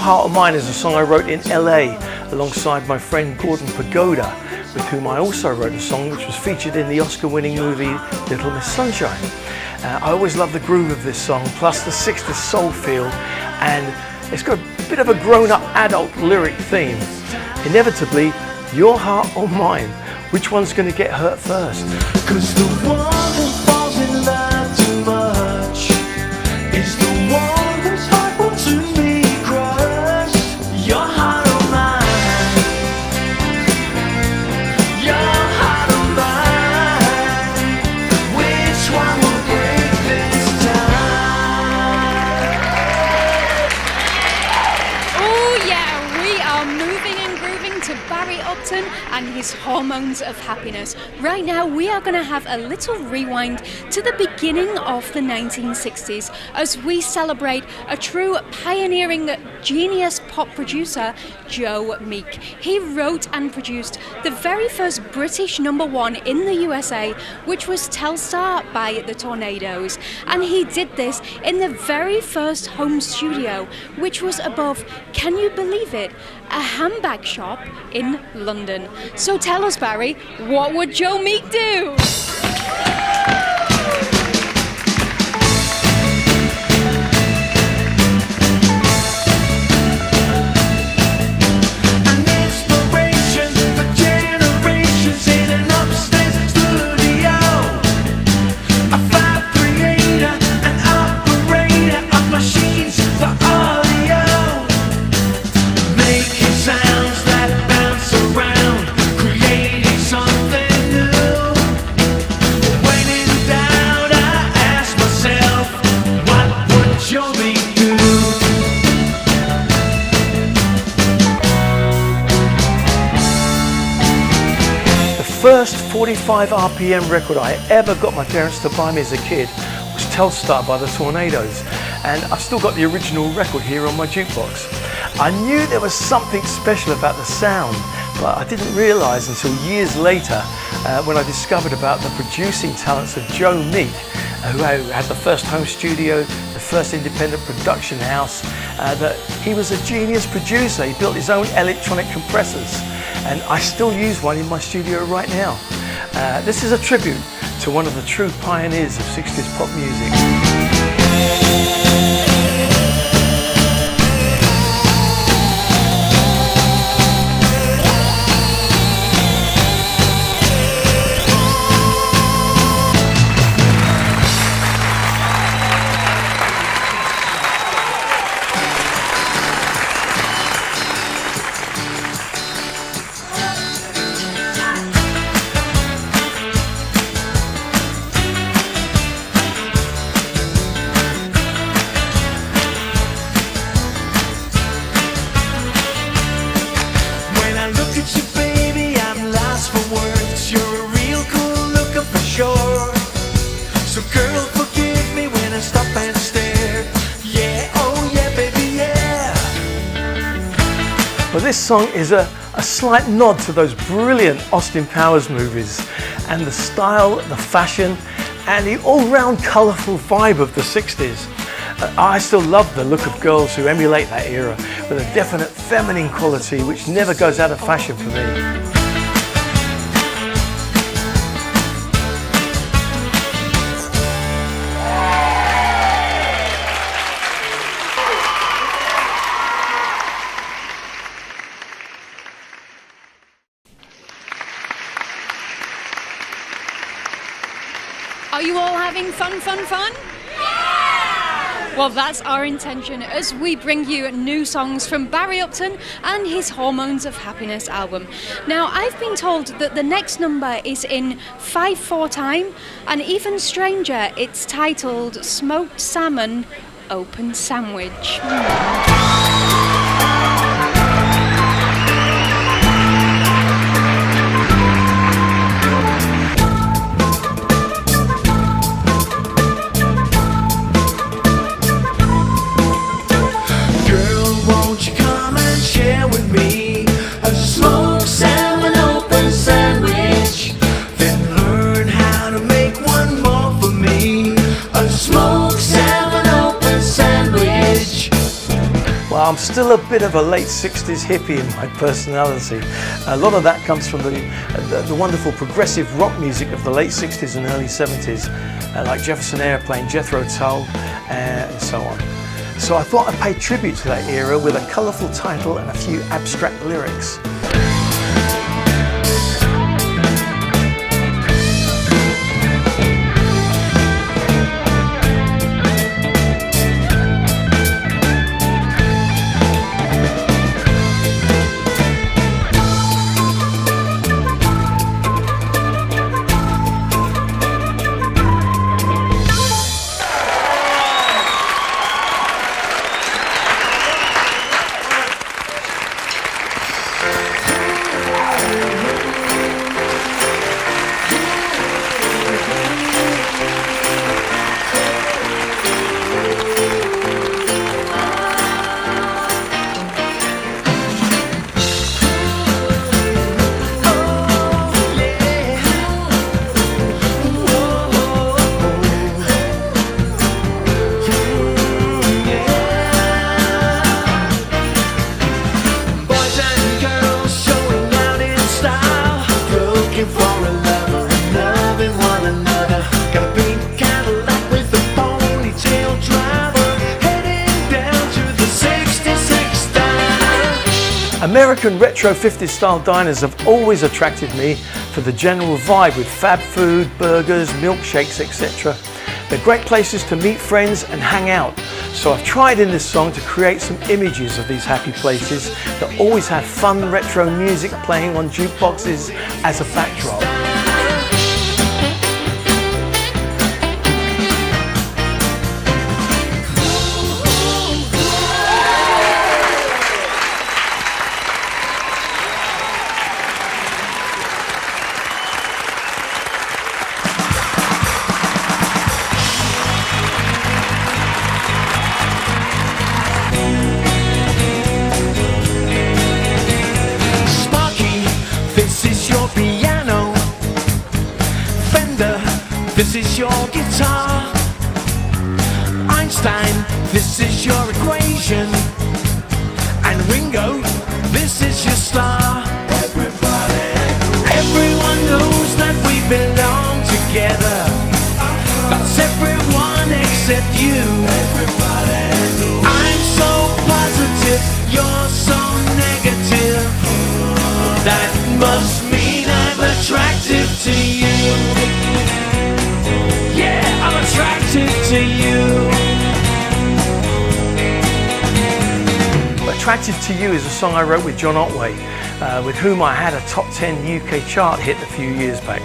Heart or Mine is a song I wrote in LA alongside my friend Gordon Pagoda, with whom I also wrote a song which was featured in the Oscar-winning movie Little Miss Sunshine. I always love the groove of this song, plus the 60s soul feel, and it's got a bit of a grown-up adult lyric theme. Inevitably, your heart or mine, which one's going to get hurt first? 'Cause the one who falls in love too much is the one whose heart wants to be crushed. Your heart or mine, your heart or mine, which one will break this time? Oh yeah, we are moving and grooving to Barry Upton and his Hormones of Happiness. Right now we are going to have a little rewind to the beginning of the 1960s as we celebrate a true pioneering genius pop producer, Joe Meek. He wrote and produced the very first British #1 in the USA, which was Telstar by the Tornadoes, and he did this in the very first home studio, which was above, can you believe it, a handbag shop in London. So tell us, Barry, what would Joe Meek do? An inspiration for generations in an upstairs studio. A fab creator, an operator of machines for audio, making sounds that bounce around, creating something new. When in doubt, I ask myself, what would Joe Meek do? The first 45 RPM record I ever got my parents to buy me as a kid was Telstar by the Tornadoes, and I've still got the original record here on my jukebox. I knew there was something special about the sound, but I didn't realise until years later when I discovered about the producing talents of Joe Meek, who had the first home studio, the first independent production house, that he was a genius producer. He built his own electronic compressors, and I still use one in my studio right now. This is a tribute to one of the true pioneers of 60s pop music. When I look at you, baby, I'm lost for words. You're a real cool looker for sure. So girl, forgive me when I stop and stare. Yeah, oh yeah, baby, yeah. Well, this song is a slight nod to those brilliant Austin Powers movies, and the style, the fashion, and the all-round colourful vibe of the 60s. I still love the look of girls who emulate that era, with a definite feminine quality which never goes out of fashion for me. Are you all having fun? Well, that's our intention as we bring you new songs from Barry Upton and his Hormones of Happiness album. Now, I've been told that the next number is in 5/4 time, and even stranger, it's titled Smoked Salmon Open Sandwich. I'm still a bit of a late 60s hippie in my personality. A lot of that comes from the wonderful progressive rock music of the late 60s and early 70s, like Jefferson Airplane, Jethro Tull, and so on. So I thought I'd pay tribute to that era with a colourful title and a few abstract lyrics. American retro 50s style diners have always attracted me for the general vibe with fab food, burgers, milkshakes, etc. They're great places to meet friends and hang out. So I've tried in this song to create some images of these happy places that always have fun retro music playing on jukeboxes as a backdrop. This is your guitar. Einstein, this is your equation. And Ringo, this is your star. Everyone knows that we belong together. That's everyone except you. I'm so positive, you're so negative. That must mean I'm attractive to you. I'm attracted to you. Attracted to You is a song I wrote with John Otway, with whom I had a top 10 UK chart hit a few years back.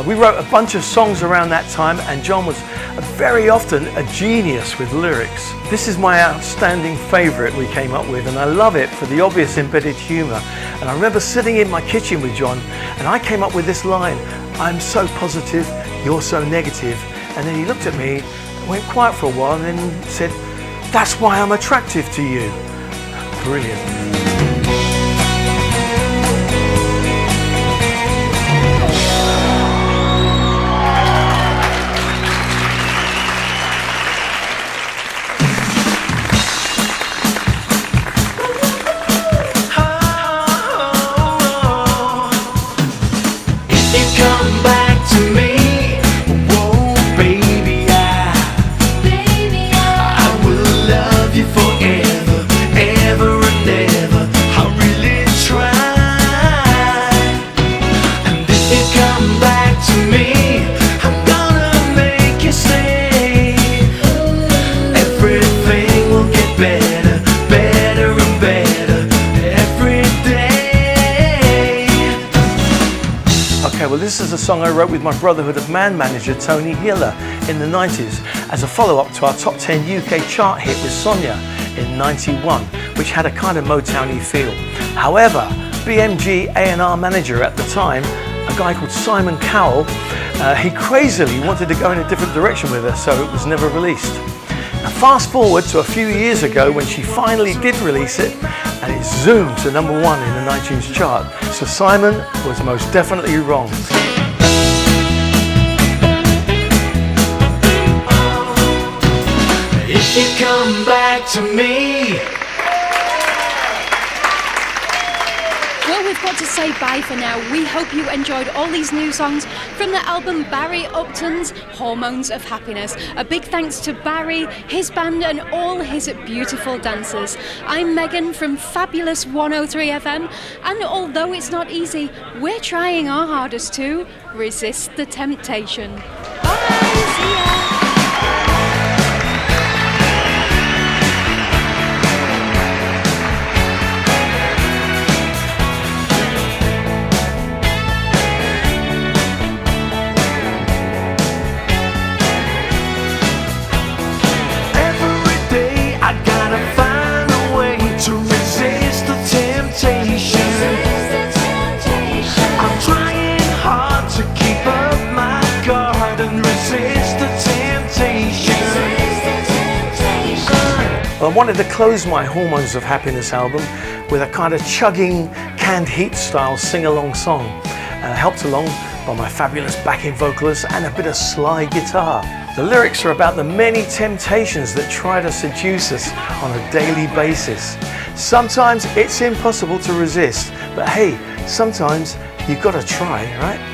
We wrote a bunch of songs around that time, and John was very often a genius with lyrics. This is my outstanding favourite we came up with, and I love it for the obvious embedded humour. And I remember sitting in my kitchen with John, and I came up with this line: I'm so positive, you're so negative. And then he looked at me, went quiet for a while, and then said, that's why I'm attractive to you. Brilliant. If you come back to me, forever, ever and ever, I really try. And if you come back to me, I'm gonna make you stay. Everything will get better, better and better every day. Okay, well this is a song I wrote with my Brotherhood of Man manager Tony Hiller in the 90s as a follow-up to our top 10 UK chart hit with Sonia in 91, which had a kind of Motown-y feel. However, BMG A&R manager at the time, a guy called Simon Cowell, he crazily wanted to go in a different direction with her, so it was never released. Now fast forward to a few years ago when she finally did release it, and it zoomed to #1 in the iTunes chart. So Simon was most definitely wrong. If you come back to me, we've got to say bye for now. We hope you enjoyed all these new songs from the album Barry Upton's Hormones of Happiness. A big thanks to Barry, his band and all his beautiful dancers. I'm Megan from Fabulous 103 FM, and although it's not easy, we're trying our hardest to resist the temptation. Bye, see ya! I wanted to close my Hormones of Happiness album with a kind of chugging canned heat style sing-along song, helped along by my fabulous backing vocalist and a bit of slide guitar. The lyrics are about the many temptations that try to seduce us on a daily basis. Sometimes it's impossible to resist, but hey, sometimes you've got to try, right?